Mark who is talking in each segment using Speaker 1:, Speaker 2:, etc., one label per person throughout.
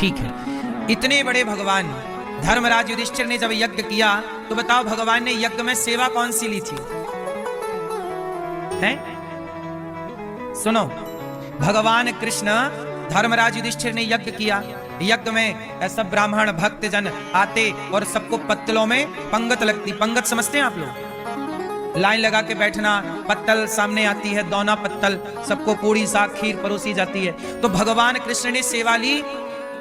Speaker 1: ठीक है, इतने बड़े भगवान धर्मराज युधिष्ठिर ने जब यज्ञ किया तो बताओ भगवान ने यज्ञ में सेवा कौन सी ली थी? हैं? सुनो, भगवान कृष्ण धर्मराज युधिष्ठिर ने यज्ञ किया, यज्ञ में सब ब्राह्मण भक्त जन आते और सबको पत्तलों में पंगत लगती। पंगत समझते हैं आप लोग? लाइन लगा के बैठना, पत्तल सामने आती है, दोना पत्तल, सबको पूरी साग खीर परोसी जाती है। तो भगवान कृष्ण ने सेवा ली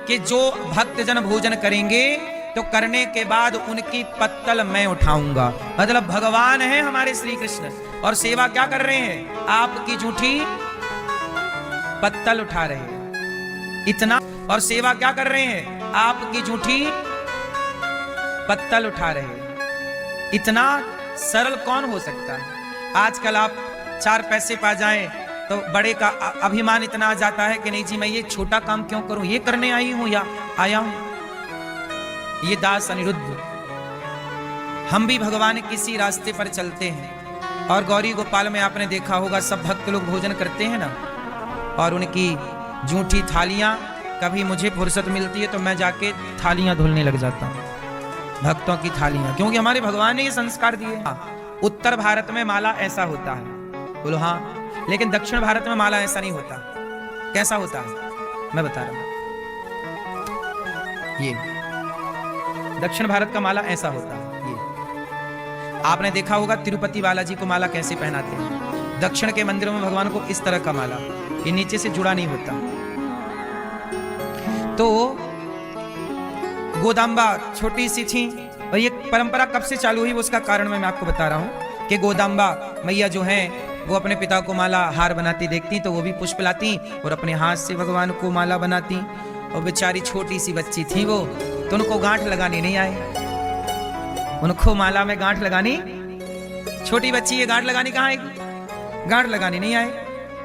Speaker 1: कि जो भक्त जन भोजन करेंगे तो करने के बाद उनकी पत्तल मैं उठाऊंगा। मतलब भगवान है हमारे श्री कृष्ण और सेवा क्या कर रहे हैं? आपकी जूठी पत्तल उठा रहे हैं, इतना। और सेवा क्या कर रहे हैं? आपकी जूठी पत्तल उठा रहे हैं। इतना सरल कौन हो सकता है? आजकल आप 4 पैसे पा जाएं तो बड़े का अभिमान इतना आ जाता है कि नहीं जी मैं ये छोटा काम क्यों करूं, ये करने आई हूं या आया हूं। ये दास अनिरुद्ध, हम भी भगवान किसी रास्ते पर चलते हैं और गौरी गोपाल में आपने देखा होगा सब भक्त लोग भोजन करते हैं ना, और उनकी जूठी थालियां, कभी मुझे फुर्सत मिलती है तो मैं जाके थालियां धुलने लग जाता हूं, भक्तों की थालियां, क्योंकि हमारे भगवान ने ये संस्कार दिए। उत्तर भारत में माला ऐसा होता है, बोलो हाँ, लेकिन दक्षिण भारत में माला ऐसा नहीं होता। कैसा होता है मैं बता रहा हूं। ये दक्षिण भारत का माला ऐसा होता है। ये आपने देखा होगा तिरुपति बालाजी को माला कैसे पहनाते हैं। दक्षिण के मंदिरों में भगवान को इस तरह का माला, ये नीचे से जुड़ा नहीं होता। तो गोदाम्बा छोटी सी थी और ये परंपरा कब से चालू हुई उसका कारण मैं आपको बता रहा हूं कि गोदाम्बा मैया जो है वो अपने पिता को माला हार बनाती देखती तो वो भी पुष्प लाती और अपने हाथ से भगवान को माला बनाती। और बेचारी छोटी सी बच्ची थी वो, तो उनको गांठ लगाने नहीं आए। उनको माला में गांठ लगानी, छोटी बच्ची ये गांठ लगानी कहाँ आएगी? गांठ लगाने नहीं आए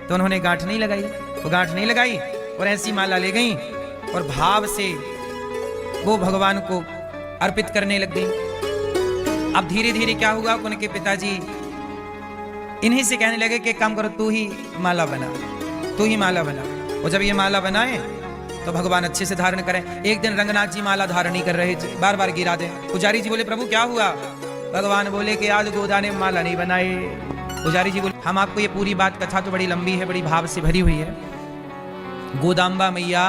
Speaker 1: तो उन्होंने गांठ नहीं लगाई, वो गांठ नहीं लगाई और ऐसी माला ले गई और भाव से वो भगवान को अर्पित करने लग गई। अब धीरे धीरे क्या हुआ, उनके पिताजी इन्हीं से कहने लगे कि काम करो, तू ही माला बना, तू ही माला बना। और जब ये माला बनाए तो भगवान अच्छे से धारण करें। एक दिन रंगनाथ जी माला धारण नहीं कर रहे थे, बार बार गिरा दे। पुजारी जी बोले प्रभु क्या हुआ? भगवान बोले कि आज गोदा ने माला नहीं बनाए। पुजारी जी बोले हम आपको ये पूरी बात, कथा तो बड़ी लंबी है, बड़ी भाव से भरी हुई है। गोदाम्बा मैया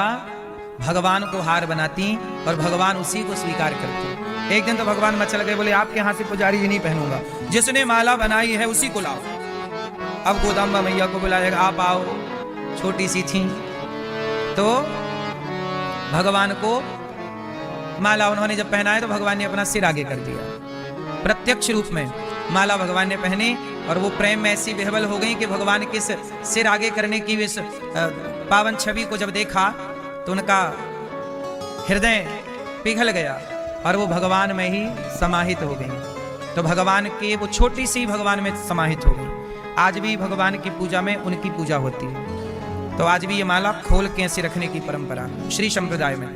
Speaker 1: भगवान को हार बनाती और भगवान उसी को स्वीकार करते। एक दिन तो भगवान मचल गए, बोले आपके हाथ से पुजारी जी नहीं पहनूंगा, जिसने माला बनाई है उसी को लाओ। अब गोदाम्बा मैया को बुलाया, आप आओ। छोटी सी थी तो भगवान को माला उन्होंने जब पहनाया तो भगवान ने अपना सिर आगे कर दिया। प्रत्यक्ष रूप में माला भगवान ने पहनी और वो प्रेम में ऐसी विह्वल हो गई कि भगवान के सिर आगे करने की इस पावन छवि को जब देखा तो उनका हृदय पिघल गया और वो भगवान में ही समाहित हो गई। तो भगवान के वो छोटी सी भगवान में समाहित हो गई। आज भी भगवान की पूजा में उनकी पूजा होती है। तो आज भी ये माला खोल के ऐसे रखने की परंपरा श्री संप्रदाय में,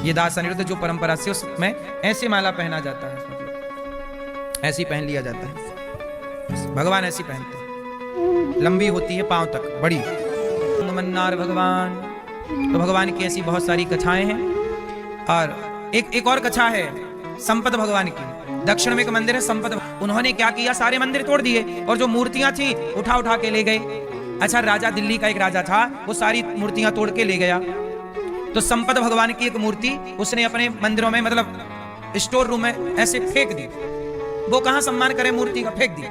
Speaker 1: ये दास अनिरुद्ध जो परंपरा से उसमें ऐसे माला पहना जाता है, मतलब ऐसी पहन लिया जाता है। भगवान ऐसी पहनते हैं, लंबी होती है पांव तक, बड़ी। मन्नार भगवान, तो भगवान की ऐसी बहुत सारी कथाएं हैं। और एक और कथा है संपत भगवान की। दक्षिण में एक मंदिर है संपत, उन्होंने क्या किया, सारे मंदिर तोड़ दिए और जो मूर्तियां थी उठा उठा के ले गए। अच्छा, राजा दिल्ली का एक राजा था, वो सारी मूर्तियां तोड़ के ले गया। तो संपत भगवान की एक मूर्ति उसने अपने मंदिरों में, मतलब स्टोर रूम में ऐसे फेंक दी। वो कहां सम्मान करे, मूर्ति का फेंक दी।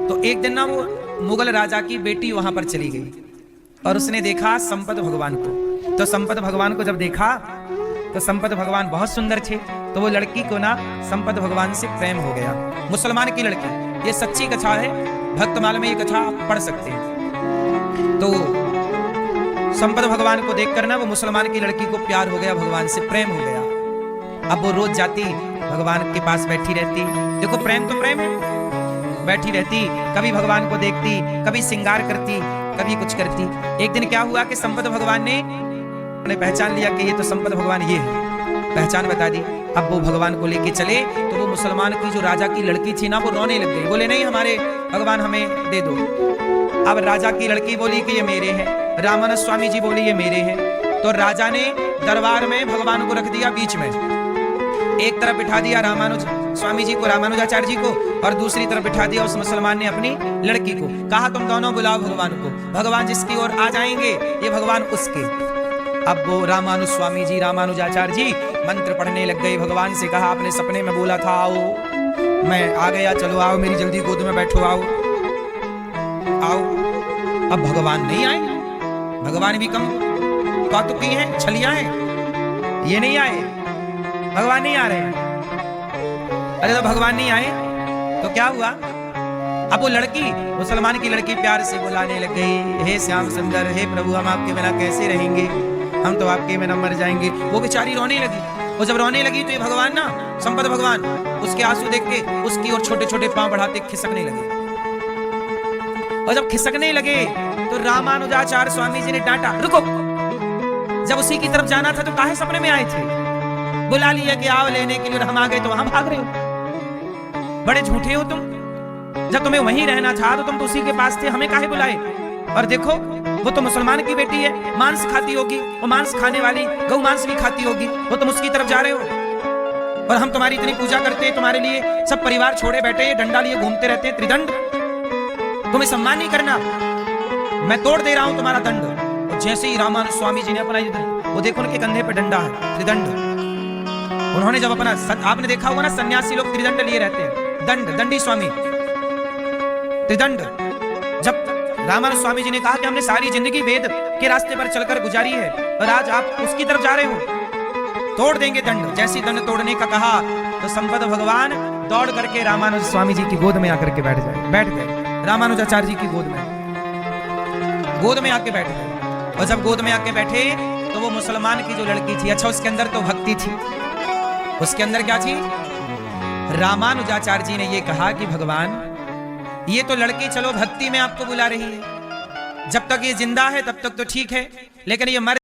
Speaker 1: तो एक दिन ना वो मुगल राजा की बेटी वहां पर चली गई और उसने देखा संपत भगवान को। तो संपत भगवान को जब देखा तो संपत भगवान बहुत सुंदर थे, तो वो लड़की को ना संपत भगवान से प्रेम हो गया। मुसलमान की लड़की, ये सच्ची कथा है, भक्तमाला में ये कथा आप पढ़ सकते हैं। तो संपत भगवान को देखकर ना वो मुसलमान की लड़की को प्यार हो गया, भगवान से प्रेम हो गया। अब वो रोज जाती भगवान के पास बैठी रहती। देखो प्रेम तो प्रेम है, बैठी रहती, कभी भगवान को देखती, कभी श्रृंगार करती, कभी कुछ करती। एक दिन क्या हुआ कि संपत भगवान ने पहचान लिया कि ये तो संपत भगवान ये है, पहचान बता दी। अब वो भगवान को लेके चले तो वो मुसलमान की जो राजा की लड़की थी ना वो रोने लग गई, बोले नहीं हमारे भगवान हमें दे दो। अब राजा की लड़की बोली कि ये मेरे हैं, रामानंद स्वामी जी बोली ये मेरे हैं। तो राजा ने दरबार में भगवान को रख दिया बीच में, एक तरफ बिठा दिया रामानुज स्वामी जी को, रामानुजाचार्य जी को, और दूसरी तरफ बिठा दिया उस मुसलमान ने अपनी लड़की को। कहा तुम दोनों बुलाओ भगवान को, भगवान जिसकी ओर आ जाएंगे ये भगवान उसके। अब वो रामानुज स्वामी जी, रामानुजाचार्य जी मंत्र पढ़ने लग गए। भगवान से कहा आपने सपने में बोला था आओ, मैं आ गया, चलो आओ मेरी जल्दी गोद में बैठो, आओ आओ। अब भगवान नहीं आए, भगवान भी कम कौतुकी हैं, छलिया हैं, ये नहीं आए, भगवान नहीं आ रहे हैं। अरे तो भगवान नहीं आए तो क्या हुआ? अब वो लड़की, मुसलमान की लड़की प्यार से बुलाने लग गई, हे श्याम सुंदर, हे प्रभु हम आपके बिना कैसे रहेंगे, हम तो आपके बिना मर जाएंगे। वो बेचारी रोने लगी, वो जब रोने लगी तो ये भगवान ना, संपत भगवान, उसके आंसू देख के उसकी और छोटे छोटे पांव बढ़ाते खिसकने लगे। और जब खिसकने लगे तो रामानुजाचार्य स्वामी जी ने डांटा, रुको, जब उसी की तरफ जाना था तो काहे सपने में आए थे? बुला लिया कि आओ लेने के लिए, हम आ गए तो वहां भाग रहे हो, बड़े झूठे हो तुम। जब तुम्हें वहीं रहना था तो तुम तो उसी के पास थे, हमें काहे बुलाए? और देखो वो तो मुसलमान की बेटी है, मांस खाती होगी, वो मांस खाने वाली गौ मांस भी खाती होगी, वो तुम उसकी तरफ जा रहे हो। और हम तुम्हारी इतनी पूजा करते हैं, तुम्हारे लिए सब परिवार छोड़े बैठे हैं, डंडा लिए घूमते रहते हैं, त्रिदंड, तुम्हें सम्मान नहीं करना, मैं तोड़ दे रहा हूं तुम्हारा दंड। और जैसे ही रामानुज स्वामी जी ने अपना वो देखो उनके कंधे पे डंडा है, त्रिदंड। उन्होंने जब अपना, आपने देखा होगा ना सन्यासी लोग त्रिदंड लिए रहते हैं, दंड, दंडी स्वामी, त्रिदंड। जब रामानुज स्वामी जी ने कहा कि हमने सारी जिंदगी वेद के रास्ते पर चलकर गुजारी है और आज आप उसकी तरफ जा रहे हो, तोड़ देंगे दंड। जैसी दंड तोड़ने का कहा तो संपत भगवान दौड़ करके रामानुज स्वामी जी की गोद में आकर के बैठ गए, रामानुजाचार्य जी की गोद में आके बैठ गए। और जब गोद में आके बैठे तो वो मुसलमान की जो लड़की थी, अच्छा उसके अंदर तो भक्ति थी, उसके अंदर क्या थी? रामानुजाचार्य जी ने ये कहा कि भगवान ये तो लड़की चलो भक्ति में आपको बुला रही है, जब तक ये जिंदा है तब तक तो ठीक है, लेकिन ये मर